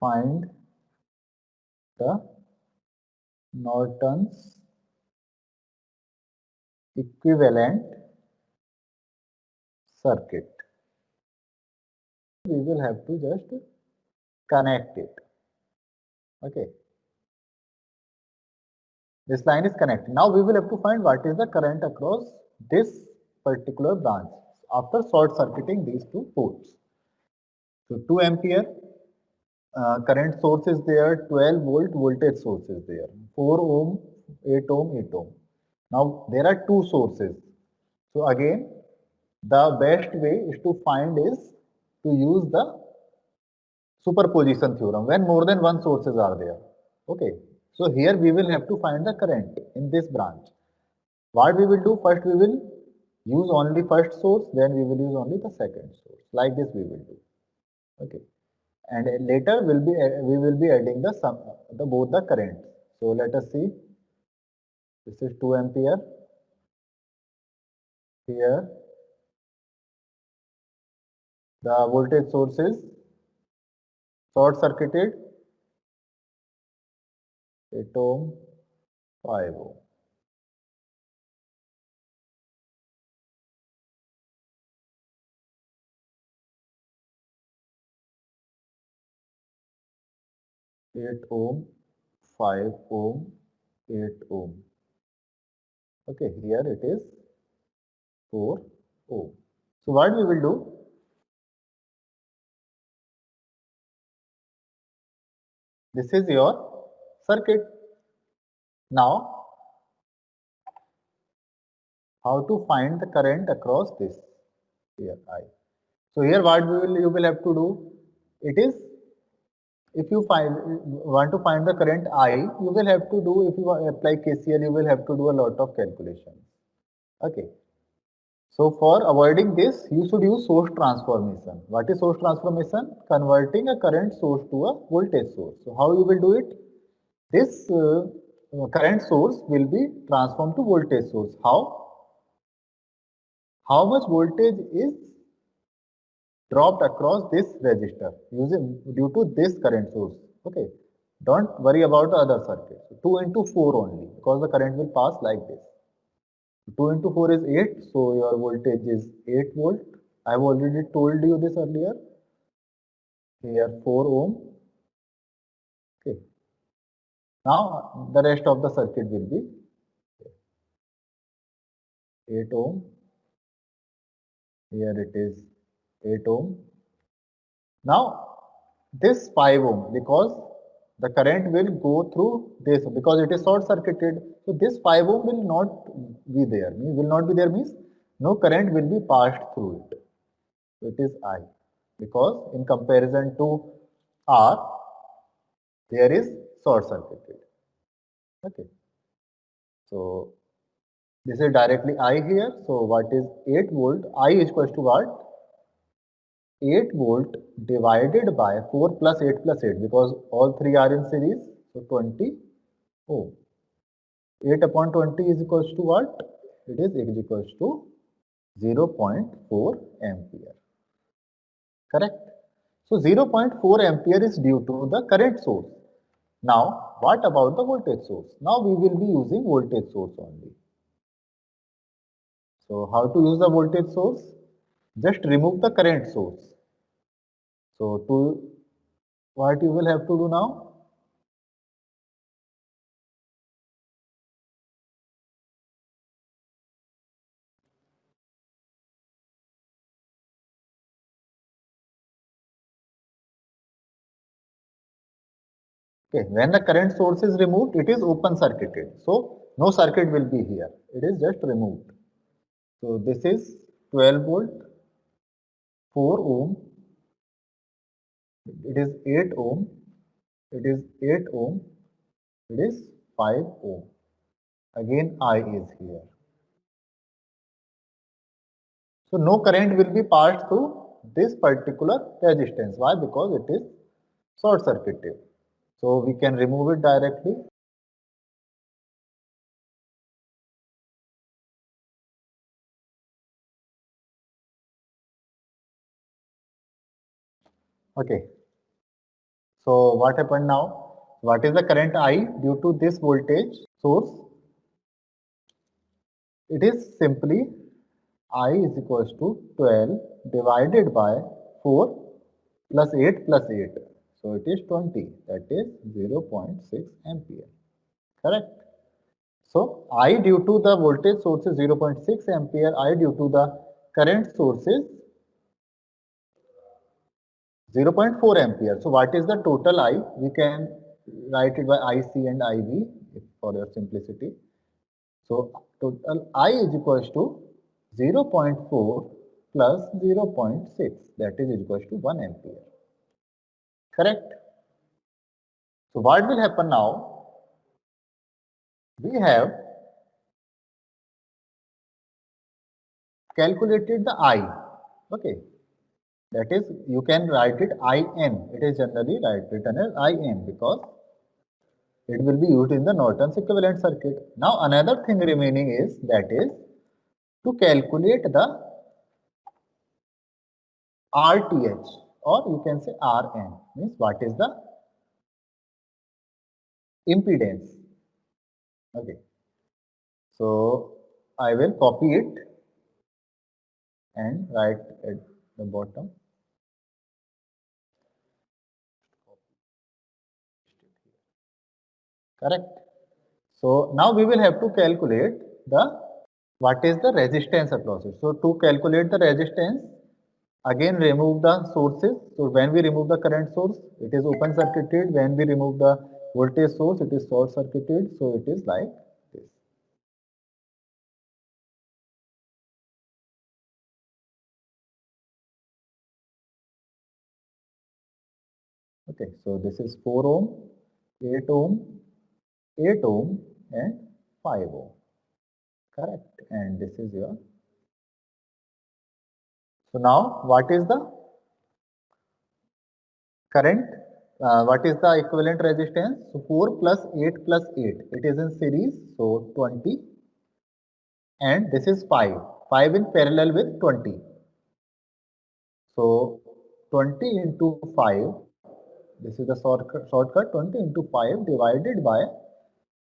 Find the Norton's equivalent circuit. We will have to just connect it. Okay. This line is connected. Now we will have to find what is the current across this particular branch after short circuiting these two ports. So 2 ampere current source is there, 12 volt voltage source is there, 4 ohm, 8 ohm, 8 ohm. Now there are two sources. So again, the best way is to find is to use the superposition theorem when more than one sources are there. Okay. So here we will have to find the current in this branch. What we will do first, we will use only first source, then we will use only the second source. Like this we will do. Okay. And later we will be adding the sum the both the currents. So let us see. This is 2 ampere. Here the voltage source is short circuited, 8 ohm, 5 ohm. Eight ohm, 5 ohm, 8 ohm. Okay, here it is 4 ohm. So what we will do? This is your circuit. Now, how to find the current across this here I. So here what you will have to do? It is if you want to find the current I, you will have to do if you apply KCL, you will have to do a lot of calculations. Okay. So for avoiding this, you should use source transformation. What is source transformation? Converting a current source to a voltage source. So how you will do it? This current source will be transformed to voltage source. How? How much voltage is dropped across this resistor using due to this current source. Okay. Don't worry about the other circuit. 2 into 4 only because the current will pass like this. 2 into 4 is 8. So your voltage is 8 volt. I have already told you this earlier. Here 4 ohm. Okay. Now the rest of the circuit will be 8 ohm. Here it is 8 ohm. Now this 5 ohm because the current will go through this because it is short circuited. So this 5 ohm will not be there. Will not be there means no current will be passed through it. So it is I because in comparison to R there is short circuited. Okay. So this is directly I here. So what is 8 volt? I is equals to what? 8 volt divided by 4 plus 8 plus 8 because all three are in series. So 20 ohm. 8 upon 20 is equals to what? It is equals to 0.4 ampere. Correct? So 0.4 ampere is due to the current source. Now, what about the voltage source? Now we will be using voltage source only. So how to use the voltage source? Just remove the current source. So to what you will have to do now? Okay, when the current source is removed, it is open circuited. So no circuit will be here. It is just removed. So this is 12 volt, 4 ohm, it is 8 ohm, it is 8 ohm, it is 5 ohm. Again I is here. So no current will be passed through this particular resistance. Why? Because it is short circuited. So we can remove it directly. Okay. So what happened now? What is the current I due to this voltage source? It is simply I is equals to 12 divided by 4 plus 8 plus 8. So it is 20, that is 0.6 ampere. Correct? So I due to the voltage source is 0.6 ampere, I due to the current source is 0.4 ampere. So what is the total I? We can write it by IC and IV for your simplicity. So total I is equals to 0.4 plus 0.6, that is equals to 1 ampere. Correct? So what will happen now? We have calculated the I. Okay. That is, you can write it IN. It is generally written as IN because it will be used in the Norton's equivalent circuit. Now another thing remaining is that is to calculate the RTH, or you can say RN, means what is the impedance. Okay. So I will copy it and write at the bottom. Correct. So now we will have to calculate the what is the resistance across it. So to calculate the resistance, again remove the sources. So when we remove the current source, it is open circuited. When we remove the voltage source, it is short circuited. So it is like this. Okay, so this is 4 ohm, 8 ohm, 8 ohm and 5 ohm. Correct. And this is your. So now what is the current? What is the equivalent resistance? So 4 plus 8 plus 8. It is in series. So 20. And this is 5. 5 in parallel with 20. So 20 into 5. This is the shortcut 20 into 5 divided by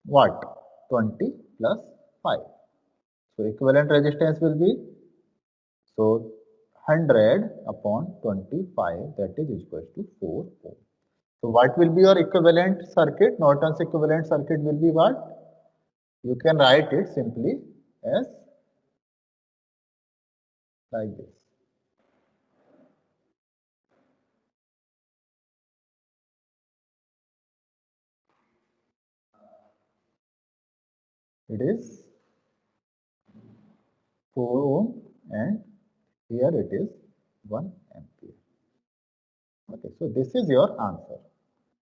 what? 20 plus 5. So equivalent resistance will be, so 100 upon 25, that is equal to 4 ohm. So what will be your equivalent circuit? Norton's equivalent circuit will be what? You can write it simply as like this. It is 4 ohm and here it is 1 ampere. Okay, so this is your answer.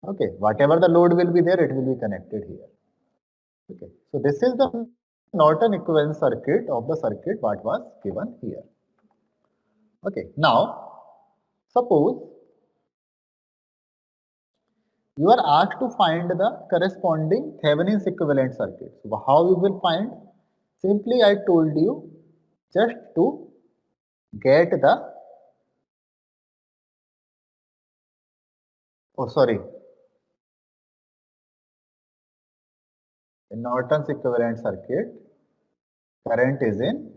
Okay, whatever the load will be there, it will be connected here. Okay, so this is the Norton equivalent circuit of the circuit what was given here. Okay, now suppose you are asked to find the corresponding Thevenin's equivalent circuit. So how you will find? Simply I told you just to get the, oh sorry, in Norton's equivalent circuit, current is in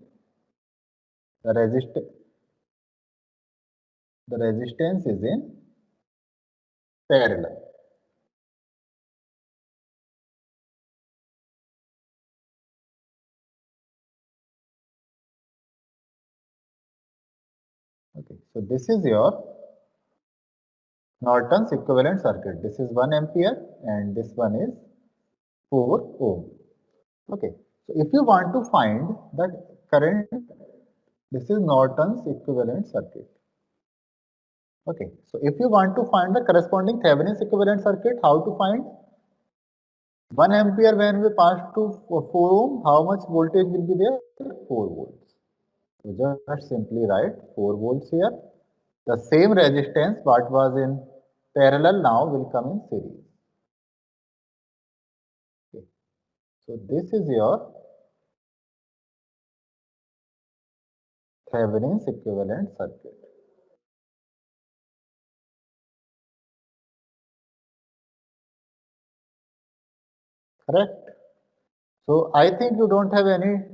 the resistance is in parallel. Okay, so this is your Norton's equivalent circuit. This is 1 ampere and this one is 4 ohm. Okay, so if you want to find the current, this is Norton's equivalent circuit. Okay, so if you want to find the corresponding Thevenin's equivalent circuit, how to find? 1 ampere when we pass to 4 ohm, how much voltage will be there? 4 volts. So just simply write 4 volts here. The same resistance what was in parallel now will come in series. Okay. So this is your Thevenin's equivalent circuit. correct? So I think you don't have any